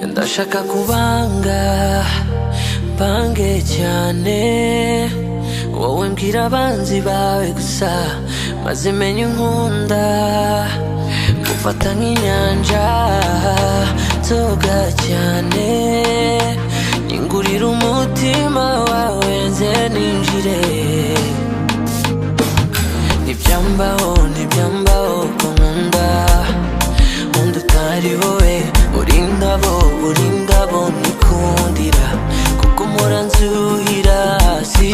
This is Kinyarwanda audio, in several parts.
Ndashaka kubanga bange cyane wowe mbwira abanzi bawe gusa maze menye unkunda gufata nk'inyanja toga cyane nyingurira umutima wawe nze ninjire ntibyambaho ko nkunda utari wowe uri indabo nikundira kuko mpora nzuhira si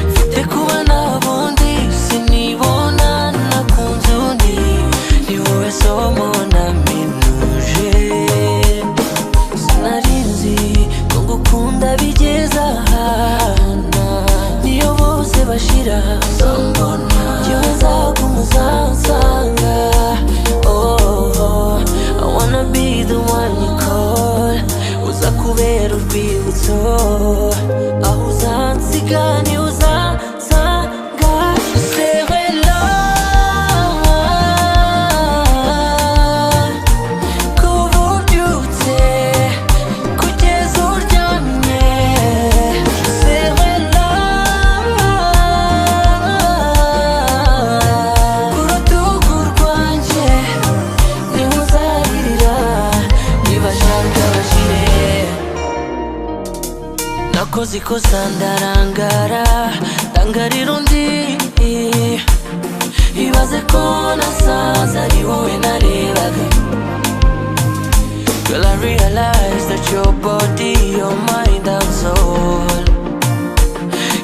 mfite kuba nabundi sinibona nakunze undi ni wowe somo naminuje sinarinzi ko ngukunda bigeza ahana niyo bose bashira sombona jyewe nzagumuzansanga be the one you call uza kubera urwibutso aho uzansiga ni uzansanga serela kuva ubyutse kugeza uryamye serela ku rutugu rwanjye niho uzahirira nakoze ikosa ndangarira undi ibaze ko nasaza ari wowe narebaga Girl, I realize that your body, your mind and soul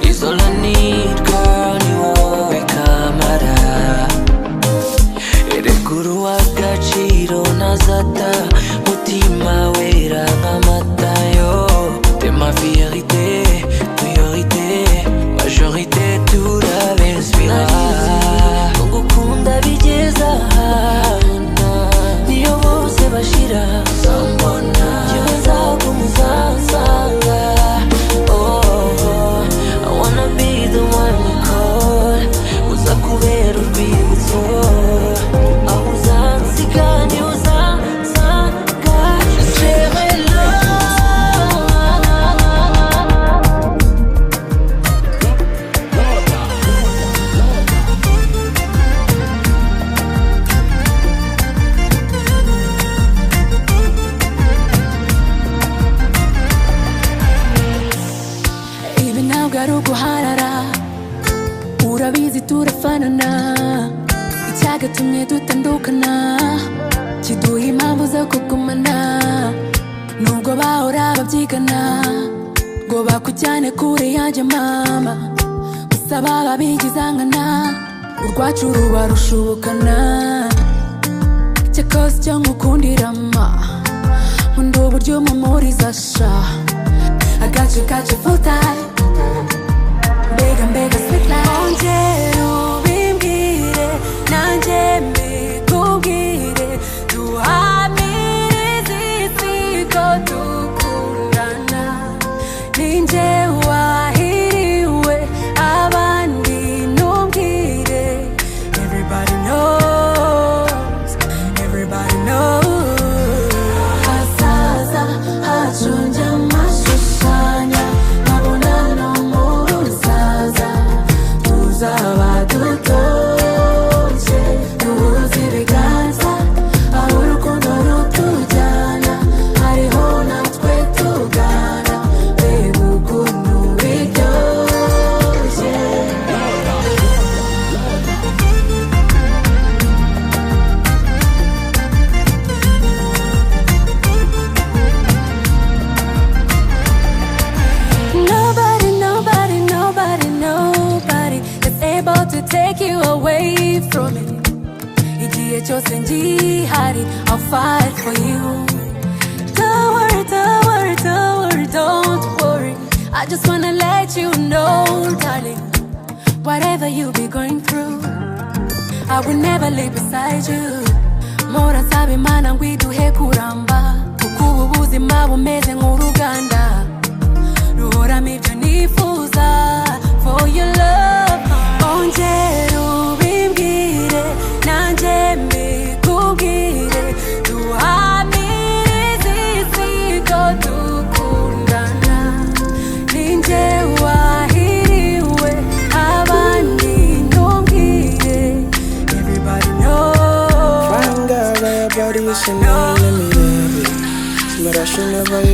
is all I need, girl, ni wowe kamara erekuru w'agaciro nazata mutima wera nk'amata yo t'es ma vérité, priorité, majorité, tout l'avespira ngukunda bigeza ahana niyo bose bashira sambona jyewe nzagumuzansanga I wanna be the one you call uza kubera urwibutso aho uzansiga ni uzansanga serela uguharara urabizi turafanana icyagatumye dutandukana kiduha impamvu zo kugumana nubwo bahora babyigana ngo bakujyane kure yanjye mama gusa baba bigizangana urwacu ruba rushubukana cyakoze icyo nkukundira ma nkunda uburyo umumuriza sha I got you full time Mbega sweet life ongera ubimbwire nanjye mbikubwire duhamirize isi ko dukundana ninjye wahiriwe abandi ntubwire everybody knows hazaza hacu njya amashushanya nkabona no mu rusaza tuzaba dutoshye duhuza ibiganza aho urukundo rutujyana hariho natwe tugana mbega ukuntu biryoshye Nobody is able to take you away from me. Igihe cyose ngihari, I'll fight for you. Don't worry. I just wanna let you know, darling, whatever you be going through, I will never leave beside you. Mora nsaba Imana ngo iduhe kuramba, kuko ubu buzima bumeze nk'uruganda ruhoramo ibyo nifuza.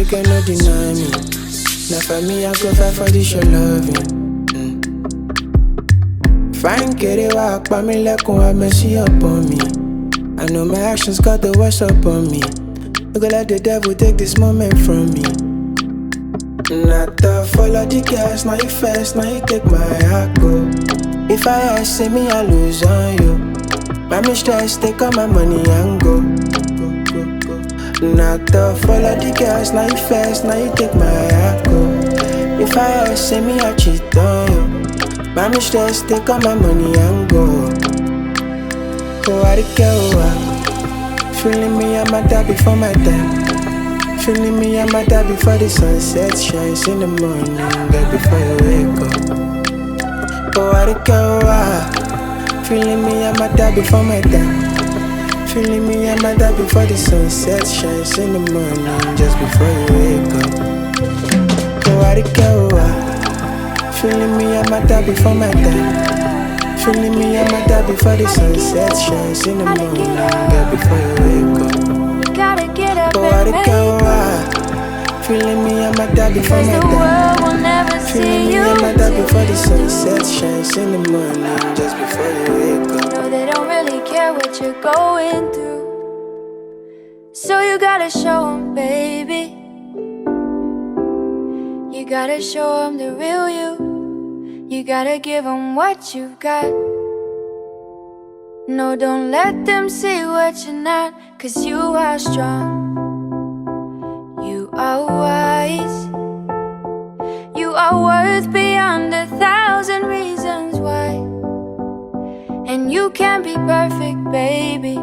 cannot deny me. Now for me, I go fight for this your loving. Fine, get it walk by me like have mercy upon me. I know my actions got the worst upon me. Look let the devil take this moment from me. Not to follow the gas, now you fast, now you take my heart go. If I ask, say me, I lose on you. Mommy stress, take all my money and go. Not to follow the gas, now you fast, now you take my heart go. If I ask, say me, I cheat on you. Mommy stress, take all my money and go. Oh, I don't feeling me, I'm a die before my time. Feeling me, I'm a die before the sunset shines in the morning, girl, before you wake up. Oh, I don't feeling me, I'm a die before my time. Feeling me, I'm a die before the sunset shines in the morning, just before you wake up. Oh, I don't feeling me, I'm a die before my time. Feeling me, I'm a die before the sunset shines in the morning, girl, before you wake up. Oh, I don't care why. Feeling me, I'm a die before my time. Feeling me, I'm a die before the sunset shines in the morning, just before you wake up. No, they don't really care what you're going through, so you gotta show them, baby. You gotta show them the real you. You gotta give them what you got. No, don't let them see what you're not, 'cause you are strong. You are wise. You are worth beyond 1,000 reasons why. And you can't be perfect, baby,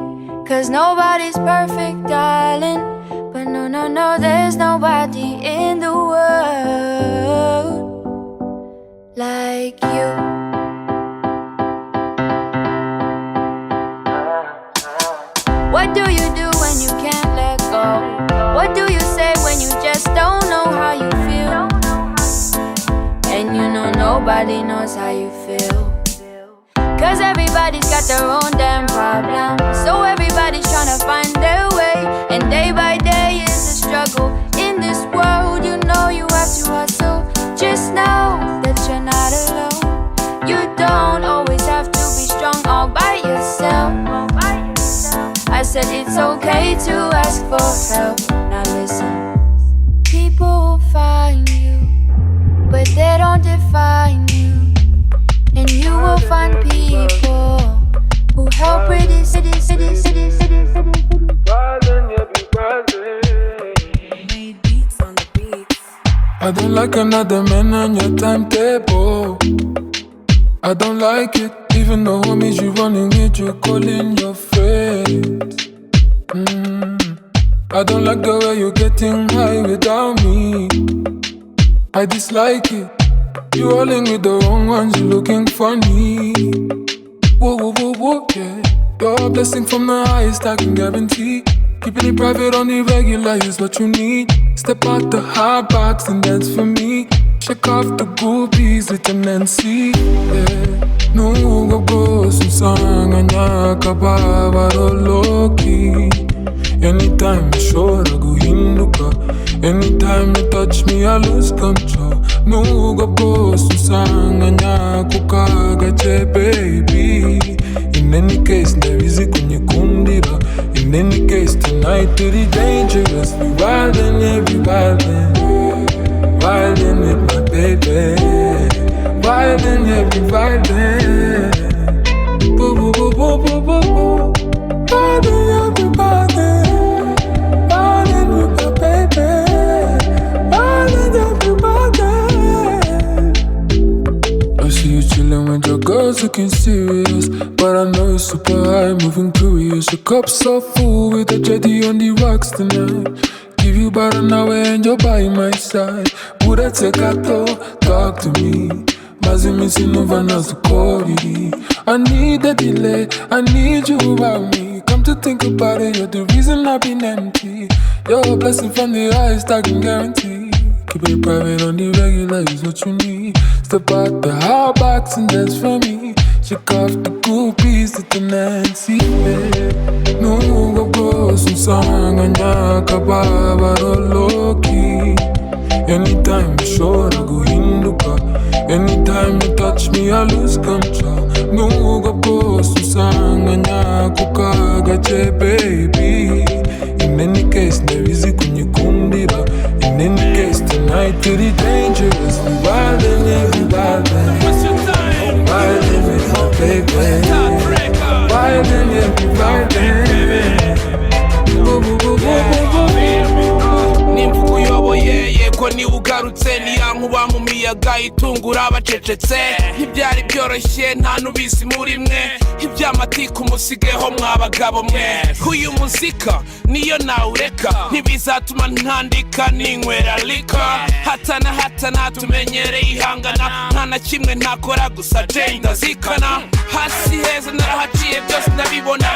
'cause nobody's perfect, darling. But no, no, no, there's nobody in the world like you. What do you do when you can't let go? What do you say when you just don't know how you feel? And you know nobody knows how you feel, 'cause everybody's got their own damn problem. So everybody's trying to find their way, and day by day is a struggle. In this world, you know you have to hustle. Just know that you're not alone. You don't always have to be strong all by yourself. I said it's okay to ask for help. Now listen, people will find you, but they don't define you. And you will find people who help with this. I don't like another man on your timetable. I don't like it, even though homies you running with, you calling your friends. I don't like the way you're getting high without me. I dislike it. You rolling with the wrong ones, you looking funny. Whoa, whoa, whoa, whoa, yeah. You're a blessing from the highest, I can guarantee. Keeping it private on the regular is what you need. Step out the hard box and dance for me. Shake off the groupies with an NC, yeah. Nugo go susanga nyaka baba loki. Anytime you show I go hinduka. Anytime you touch me I lose control. Nugo go susanga nyaka kagache baby. In any case there is a kunyekundira. In any case tonight to the dangerous. We wildin', yeah, we wildin'. Wildin' with my baby. Wildin', yeah, we wildin'. Boo, boo, boo, boo, boo, boo, boo. Wildin', yeah, we wildin'. Wildin' with my baby. Wildin', yeah, we wildin'. I see you chillin' with your girls looking serious, but I know you're super high, moving curious. Your cup's so full with a jetty on the rocks tonight. Give you about an hour and you're by my side. Would I take a talk to me? Mazimi sinova nazukori. I need a delay, I need you around me. Come to think about it, you're the reason I've been empty. You're a blessing from the highest, I can guarantee. Keep it private on the regular is what you need. Step out the hard box and dance for me. Shake off the cool piece to the Nancy, yeah. No go go kose usanga nyakababaro low-key. Anytime bishobora guhinduka, anytime you touch me I lose control. Nubwo bwose usanga nyakuka gace baby. In any case ndabizi kunyikundira. In any case tonight it is dangerous. We wildin', we wildin'. What's your time? Wildin' with my baby. Wildin', we wildin'. Nimvuga uyoboye yego ni ugarutse niyankuba mu miyaga itungura abacecetse. Ntibyari byoroshye nta nubizi muri mwe, iby'amatiku musigeho mwabagabo mwe. Uyu muzika niyo nawureka, ntibizatuma ntandika ninywera lika. Hatana tumenyereye ihangana, nta na kimwe ntakora gusa Jane ndazikana. Hasi heza narahaciye byose ndabibona,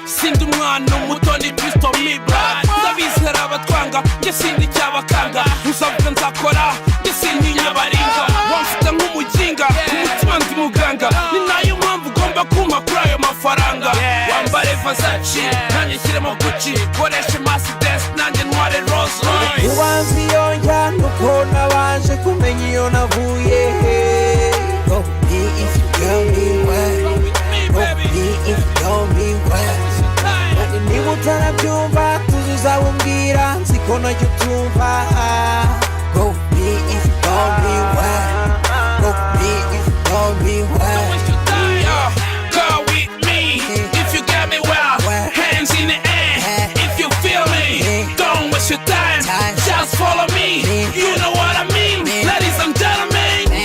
sindi umwana umuto ni Kristo mibra. Ndabizera abatwanga njye sindi cyabakanga, uzavuga nzakora njye sindi nyabaringa. Wamfite nk'umuginga umutima ndi muganga, ni nayo mpamvu ugomba kumpa kuri ayo mafaranga. Wambare Versace nanjye nshyiremo Gucci, koreshe Mercedes nanjye ntware Rolls Royce. Ubanza iyo njyana uko nabanje kumenya iyo navuye. Go me if you tell me why. Go me if you tell me why. Niba utanabyumva tuzuza umbwira nziko najya utumva. Go me if you tell me why. Go me if you tell me why. Go with me if you got me well. Hands in the air if you feel me. Don't waste your time, just follow me. You know what I mean, ladies and gentlemen.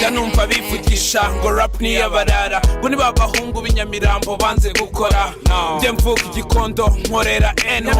Numva bivugisha ngo rap ni yabarara, ngo niba abahungu b'inyamirambo banze gukora. Njye mvuga igikondo nkorera NY,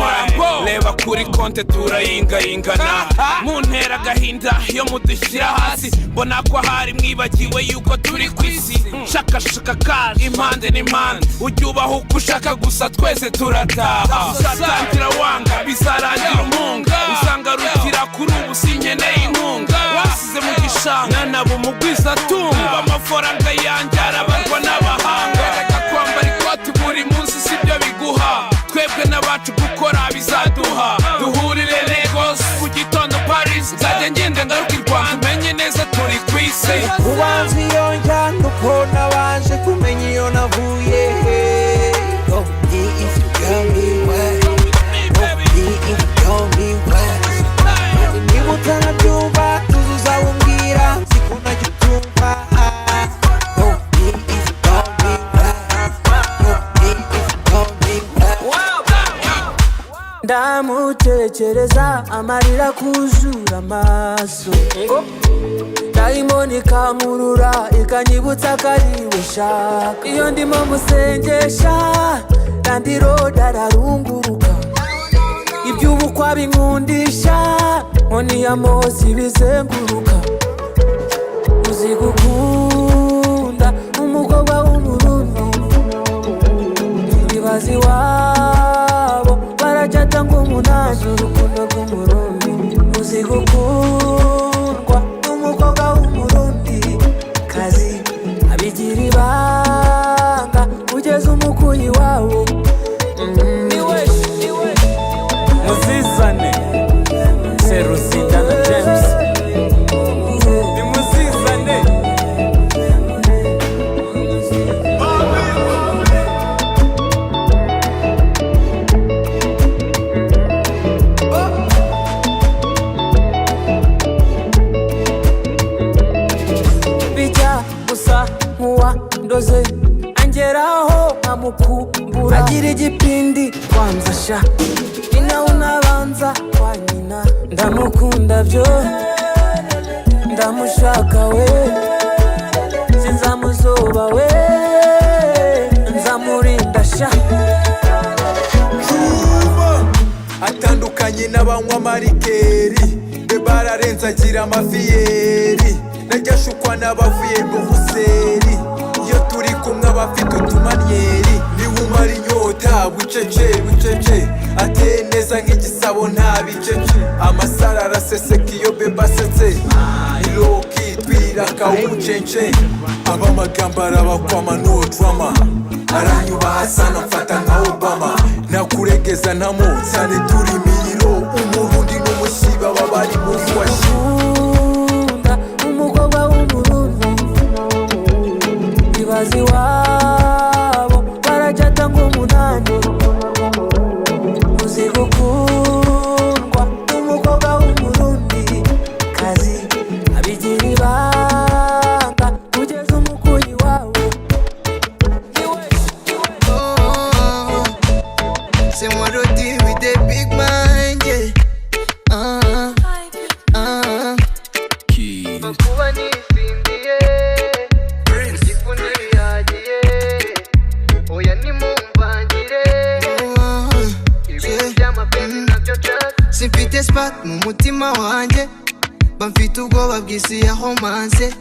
reba kuri konte turayingayingana. Muntera agahinda yo mudushyira hasi, mbona ko hari mwibagiwe yuko turi ku isi. Shakashaka kaje impande n'impande, ujya ubaho uko ushaka gusa twese turataha. Uzatangira wanga bizarangira umunga, usanga rukira kuri ubu sinkeneye inkunga. Wasize mu gishanga nabo umugwiza tumba, amafaranga yanjye arabarwa n'abahanga. Reka kwambara ikoti buri munsi sibyo biguha, twebwe n'abacu gukora bizaduha. Duhurire Lagos ku gitondo Paris, nzajya ngenda ngaruka i Rwanda umenye neza turi ku isi. Ubanza iyo njyana uko nabanje kumenya iyo navuye. Go me if you tell me why. Go me if you tell me why. Niba utanabyumva tuzuza umbwira nziko najya utumva. Go me if you tell me why. Go me if you tell me why. Ndamutekereza amarira kuzura amaso, dayimoni ikamurura ikanyibutsa ko ariwe shaka. Iyo ndimo musengesha Landiroad ararunguruka, iby'ubukwa binkundisha nkoni ya Mose bizenguruka. Uzi gukunda umukobwa w'umurundi, ibibazo iwabo barajata nk'umunani urukundo rw'umurundi. Uzi gukundwa n'umukobwa w'umurundi kazi, abigira ibanga ugeze umukuyi wawo. Muzizane Seruzinda na James, ni muzizane. Bijya gusa nkuwa ndoze angeraho nkamukumbura, agira igipindi kwanzasha ina unabanza kwa nyina. Ndamukunda byo ndamushaka we, sinzamuzoba we nzamurinda sha. Atandukanye n'abanywa marikeri, be bararenze agira amafiyeri. Najya shukwa n'abavuye mu buseri, iyo turi kumwe abafite utumanyeri. Niwe umara inyota bucece, ateye neza nk'igisabo nta bicece. Amasara araseseka iyo beba asetse, iroki twiraka umucence. Abamagambo arabakwama no drama, aranyubaha sana mfata nka Obama nakuregeza ntamonsane turi imiriro umurundi n'umusiba wabari muri washi umukobwa w'umurundi ibazi wabo barajata nk'umunani uzi gukundwa umukobwa w'umurundi kazi abigira ibanga kugeza umukuyi wawe C'est moi Rodi with the big mind, yeah. Kuba nisindiye Igifundi yagiye Oya nimumvangire Ibintu by'amapenzi nabyo nshaka Simfite spot mu mutima wanjye Bamfite ubwoba bw'isi ya romance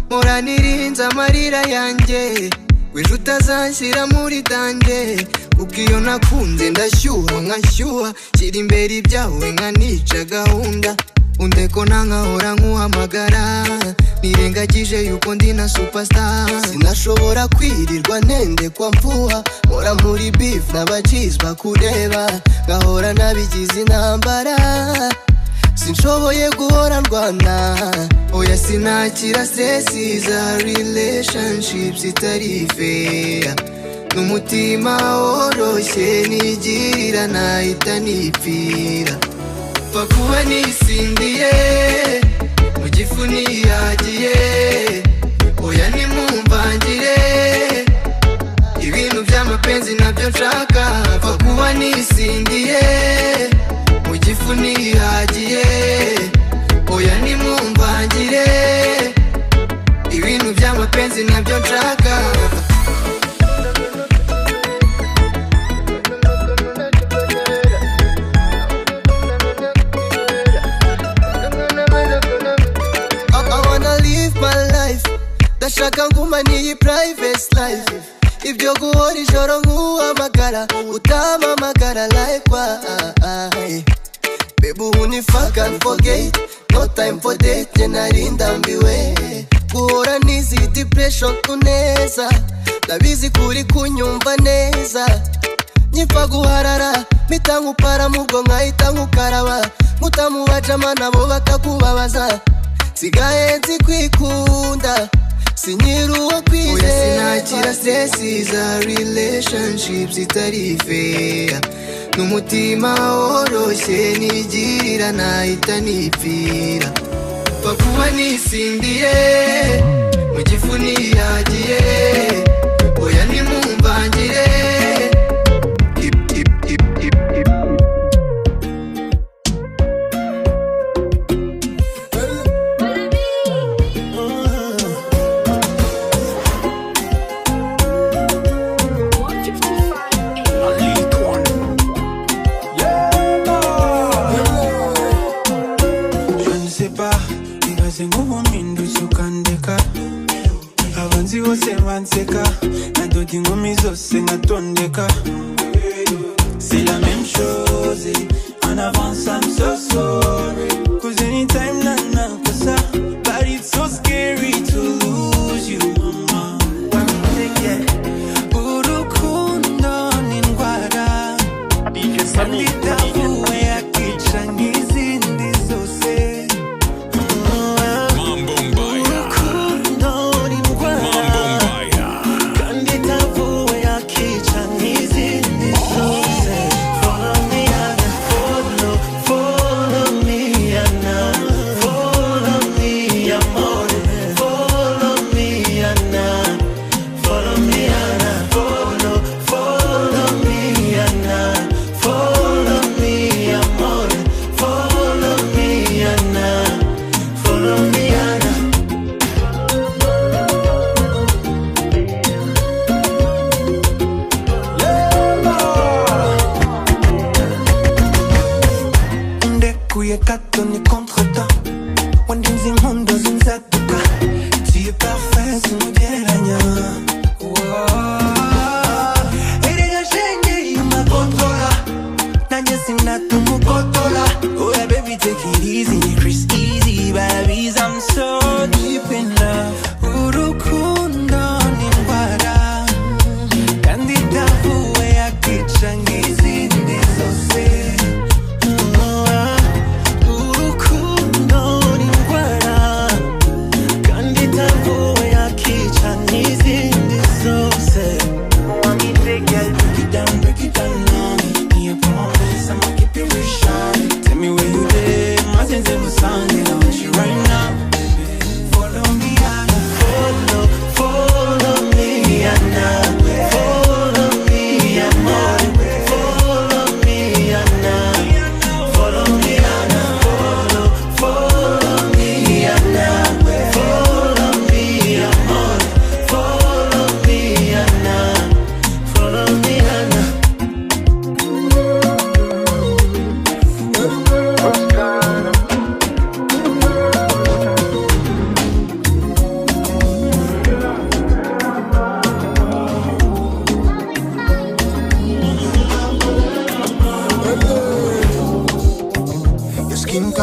Mpora nirinze amarira yanjye Wejo utazanshyira muri danje Kuko iyo nakunze ndashyuha nkashyuha Shyira imbere ibyawe nkanica gahunda Undeko nankahora nkuhamagara Nirengagije yuko ndi na superstar Sinashobora kwirirwa ntendekwa mfuha Mpora muri beef n'abajiz bakureba Ngahora nabigize intambara Sinshoboye guhora ndwana Oya sinakira stressi za relationships itari fair N'umutima woroshye nigirira nahita nipfira Pfa kuba nisindiye Mu gifu niyagiye Oya nimumvangire Ibintu by'amapenzi nabyo nshaka Pfa kuba nisindiye Mu gifu niyagiye Oya nimumvangire Ibintu by'amapenzi nabyo nshaka Ndashaka nguma niyi private life Ibyo guhora ijoro nkuhamagara Utampamagara like why Baby uni fuck and forget No time for date nari ndambiwe Guhora nizi depression kuneza Ndabizi kuri kunyumva neza Nyipfa guharara Mita nkupara mubwo nkahita nkukaraba Mutamuwajama nabo bakakubabaza Sigaye nzikwikunda Sinyiruwa kwizera Oya sinakira stressi za relationships itari fair N'umutima woroshye nigirira nahita nipfira Pfa kuba nisindiye Mu gifu niyagiye Oya nimumvangire Abanzi bose banseka Nadoda inkumi zose nkatondeka C'est la même chose En avance I'm so sorry Cause anytime nanakosa But it's so scary to lose you mama Urukundo ni ndwara Nditavuwe yakica nk'izindi zose Follow me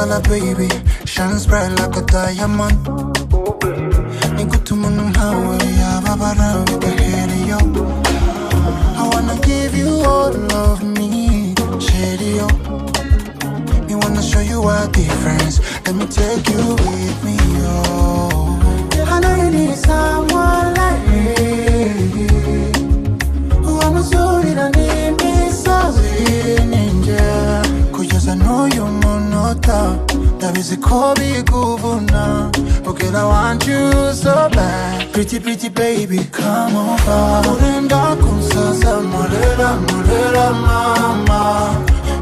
color, baby, shines bright like a diamond. Nikutumu nhawe ya babara with the head of yo. I wanna give you all of me, shady yo. Me wanna show you a difference. Let me take you with me, yo. I know you need someone like me. Who I'm sorry that need me so ninja. Cause I know you're monota. That is a Kobe Guvuna. Okay, I want you so bad. Pretty, pretty baby, come over. Murenda kumsasa, morela, morela, mama.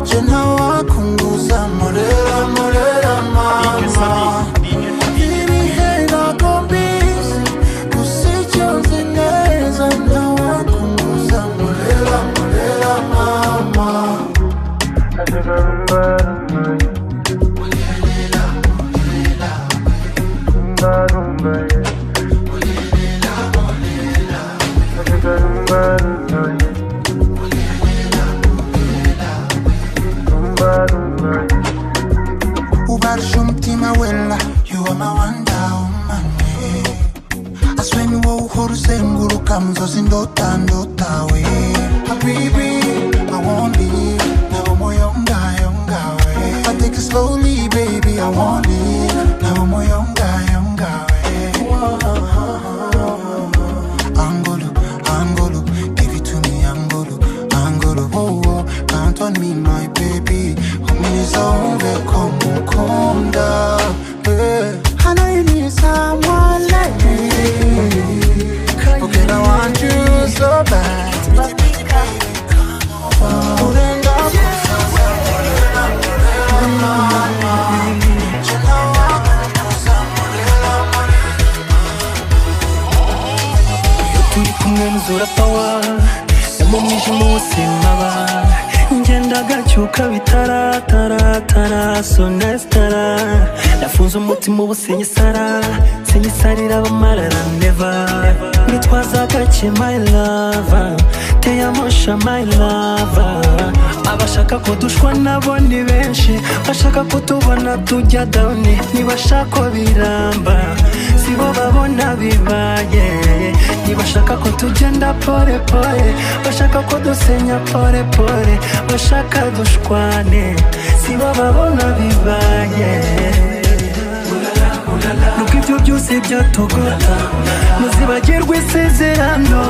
Jena wa kunguza, morela, morela, mama. Baby, hey, na kombisi. Usichonze neza, na wa kunguza, morela, morela, mama. You are my wonder woman. I swear me wo uhuru senguru kamzo zindota ndota we. Habibi, I won't leave. Now I'm yonga we. I take it slowly, baby. I won't leave. Now I'm yonga we. Angolo, give it to me, Angolo, oh, count on me, my baby. Homie, come down. I know you need someone like me. Okay, I want you so bad. Turi kumwe muzura power. Emo mwijima wose maba. Ngenda gacyuka bitaratara so nestara. Nafunze umutima ubu sinyisarira abamarara never. Nitwaza gake my lover, teye amosha my lover. Abashaka ko dushwa nabo ni benshi, bashaka ko tubona tujya down, nibashaka biramba sibo babona bibaye. Nibashaka ko tugenda pore pore, bashaka ko dusenya pore pore, bashaka dushwane sibo babona bibaye. Nuko ibyo byose byatogota, muzibagirwe isezerano.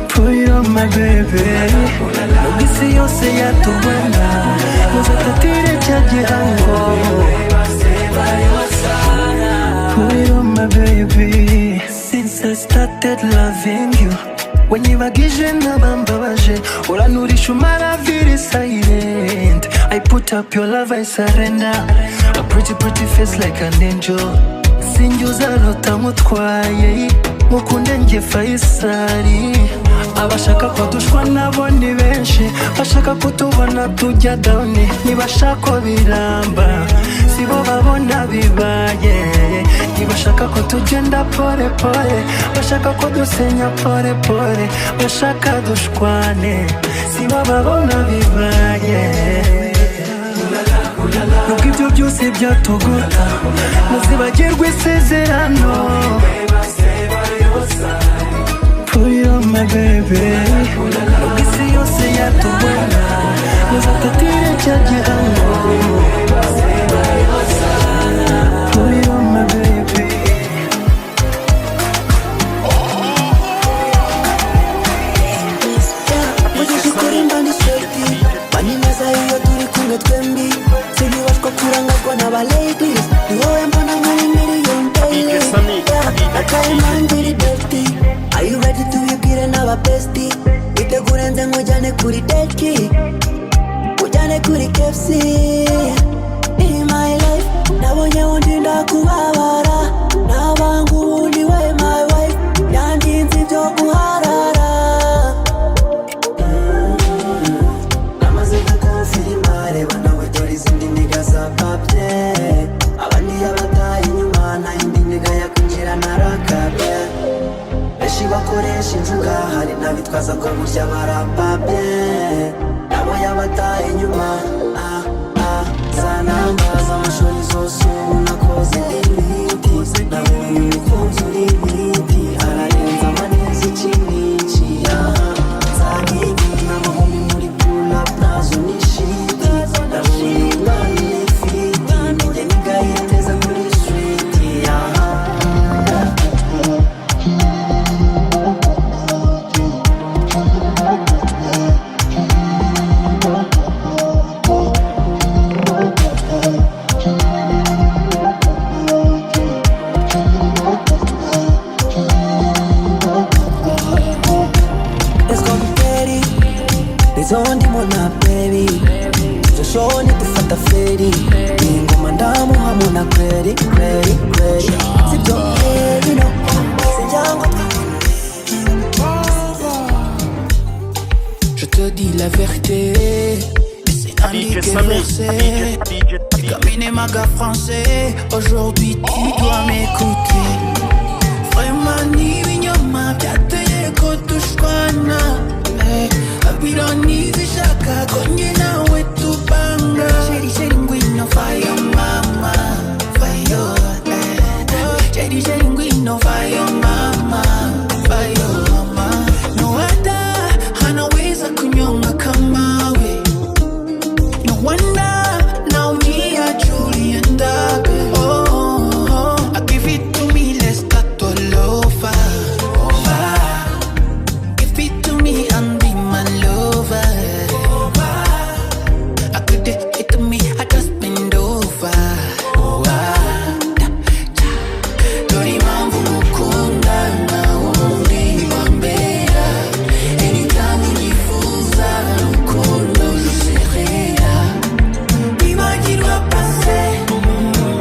Put it on my baby. Nuko isi yose yatubona, muzatatire cya gihango. Put it on my baby. Since I started loving you, wanyibagije nabambabaje, uranurisha umara very silent. I put up your love, I surrender. A pretty face like an angel. Sinjuza lota mutwaye, mukunde nge Faisali. Abashaka ko dushwa nabo ni benshi, bashaka kutubona tujya down, nibashaka biramba sibo babona bibaye. Nibashaka ko tugenda pore pore, bashaka ko dusenya pore pore, bashaka dushwane sibo babona bibaye. Nuko ibyo byose byatogota, muzibagirwe isezerano. Put it on my baby. Nuko isi yose yatubona, muzatatire cya gihango. Put it on my baby. Mujishukuri mbani straighti, mani meza hiyo turi kumwe twembi. Siliwashko kurangazwa na ba ladies, ni wowe mbona nkari million daily. Nakari mandiri dirty, are you ready to yubwire n'aba bestie? Witegure nze nkujyane kuri deki, ujyane kuri KFC. In my life, nabonye wundi ndakubabara, nabangu ubundi we my wife, yandinze ibyo guharara. Namaze gukonfirima, reba nawe dore izindi niga za papye. Abandi abataye inyuma, nta yindi niga yakwinjira narakabye. Benshi bakoresha injuga, hari n'abitwaza ko burya barapapye. Nabo yabataye inyuma, nambaza amashuri zose ubu nakoze eliti nabonye umukunzi uri ibiti ararenza amaneza ikiniki nzagigi n'amahombi muri pull up nazo nishiti nabonye umwana n'ifiti njye nigahiteza kuri street Zondi mona baby Zoshoni tufata feri Ingoma ndamu hamuna kweri kweri kweri Sibyo baby no Sinjango Je te dis la vérité C'est indiqué versé Comme une maga français Aujourd'hui tu dois m'écouter Vraiment ni vinyoma Piate kotushkwana Abironi vishaka konye nawe tupanga Sheri sheri ngwino fire mama Fire Sheri sheri ngwino fire mama Fire mama No hata hanaweza kunyonga kama we No wonder naumia Julian Dabe I give it to me let's start all over Give it to me and be my lover I could it to me, I just bend over Dori mambu mukunda na umbi wambera Anytime unifuza mukunda ujuserera Imagine-moi passer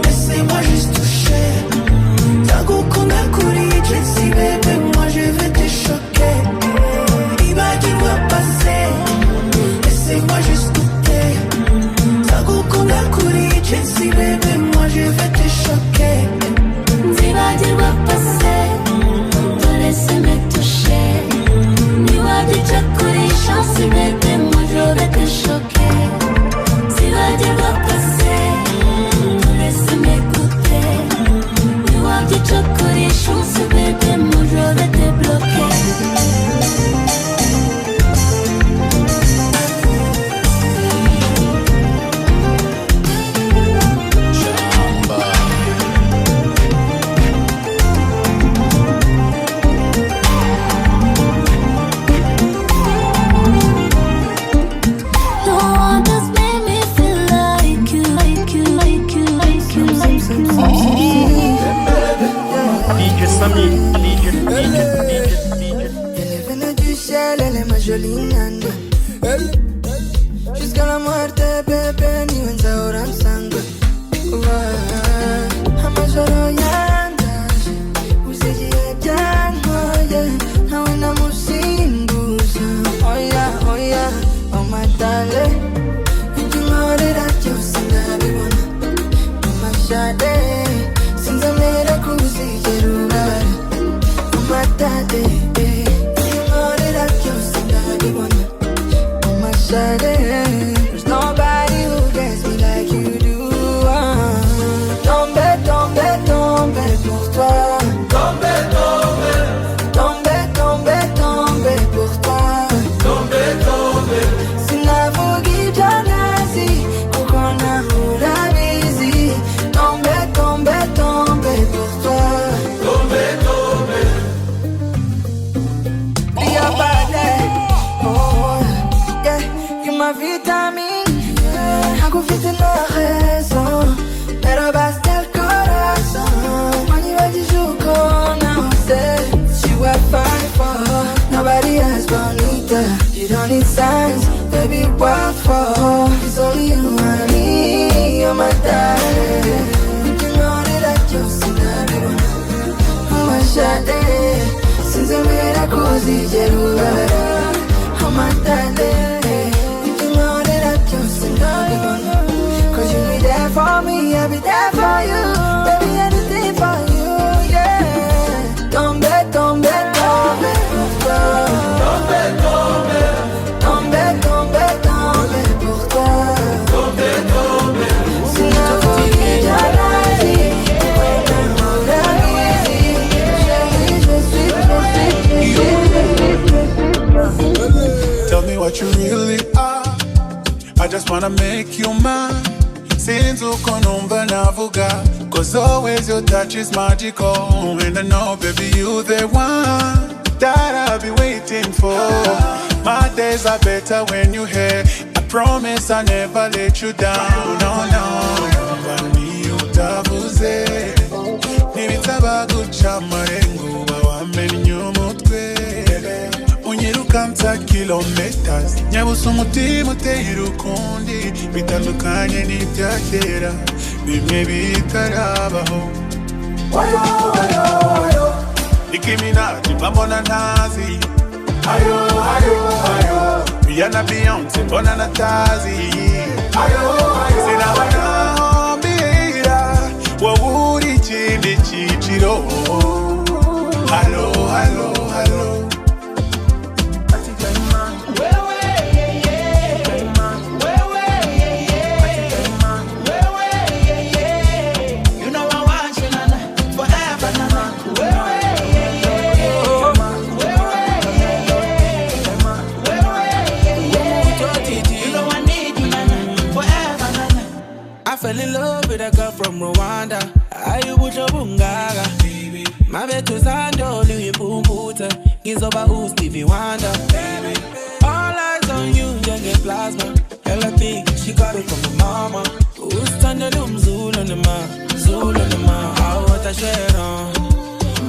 Laissez-moi juste toucher Takukunda kuri Jesse bébé moi je vais te choquer Imagine-moi passer Laissez-moi juste goûter Takukunda kuri Jesse bébé moi je vais te choquer Imagine-moi passer Te laisser me toucher Imagine-moi kuri chance bébé moi je vais te choquer Imagine-moi passer Te laisser m'écouter Imagine-moi kuri chance bébé moi je vais te bloquer No one does make me feel like you, like you, like you, like you, like you. DJ Samy, Elle est venue du ciel, elle est ma jolie nana Jusqu'à la muerte, bébé, ni wenza oram sanga Amajoro yandaje, usijiye jangoye Nawe namusimbuza, oh yeah, oh my darling Injimorera byose ndabibona Amashade, sinzamera kuzigera ubara Amatade, injimorera byose ndabibona Amashade, there's nobody who gets me like you do Tombe pour toi Tombe pour toi Sinavugi janazi Kukona urabizi Tombe pour toi Dia bade Oh yeah You ma vitamine Yeah Hakufite na raison Pero basta el corazón Mani va di jugo Now say She will fight for Nobody else bonita You don't need signs Baby what for It's only you and me You're my darling You know that I just sinabibona my shade Since I made a cozy jerubara Oh my darling You know that I just sinabibona Cause you be there for me, I'll be there for you Baby, anything for you, yeah Tombe pour toi Tombe pour toi just wanna make you mine. Since uko numva navuga, cause always your touch is magical. And I know baby you the one that I'll be waiting for. My days are better when you're here. I promise I'll never let you down. No, no, bani utabuze. Nibitaba guca marengo bawamenya nyumutwe. Unyirukansa kilometers. Nyabusa umutima uteye urukundi. Bitandukanye n'ibyakera, bimwe bitarabaho. Wayo, wayo, wayo. Nicki Minaj, mbona ntazi. Ayo, ayo, ayo. Rihanna, Beyonce, mbona natazi. Ayo, ayo. Sinabagambira, wowe uri ikindi cyiciro. Hello, hello, hello. I fell in love with a girl from Rwanda. Ayubucho bungaga. My betu sando Louis Pumputa. Gizoba who Stevie Wonder. All eyes on you, young plasma. Hella thick, she got it from the mama. Who's standing Zulu on the ma, Zulu on the ma. How what I share on.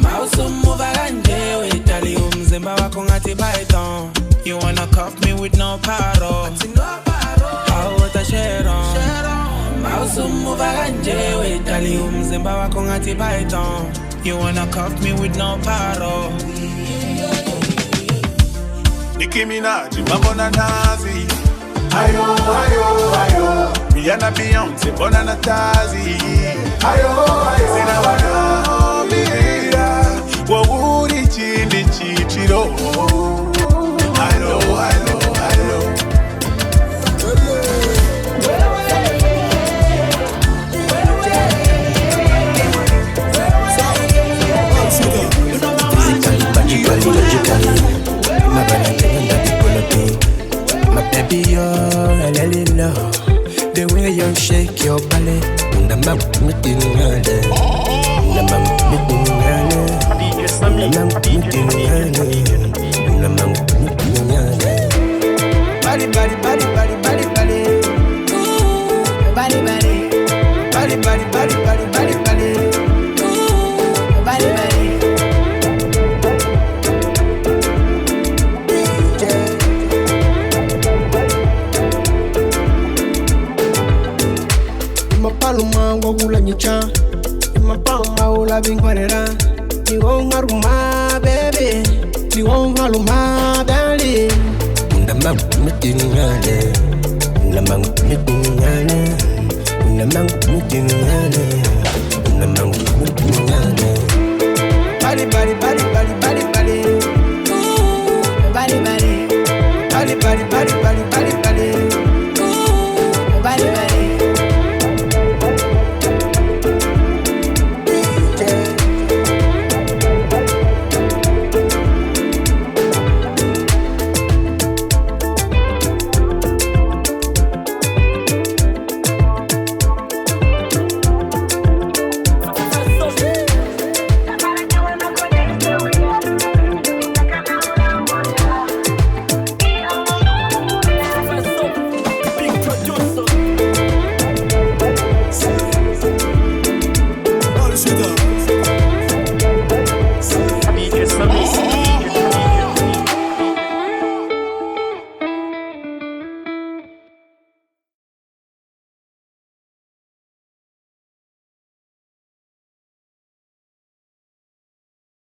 Mouse move alanje with Italium Zimba wakongati python. You wanna cuff me with no paro. How what I share on. Mouse move alanje with Italium Zimba wakongati python. You wanna cuff me with no paro. Nicki Minaj, mbona nazi. Ayo, ayo, ayo. Rihanna, Beyonce, mbona natazi. Ayo, ayo. Sinabagambira, wowe uri ikindi cyiciro. Hello, hello, hello. My baby, you're a lily love. The way you shake your body, the mouth meeting early. The mouth meeting early. The mouth meeting early. The mouth meeting early. Body, body, body, body, body, body. Ooh, body, body. Body, body, body, body, body, body. Ooh, body, body. Paluma ngogula nyicha Mapama ula bingwarera Niwonga ruma baby Niwonga ruma baby Ndamang mitingale Ndamang mitingale Ndamang mitingale Ndamang mitingale Body body body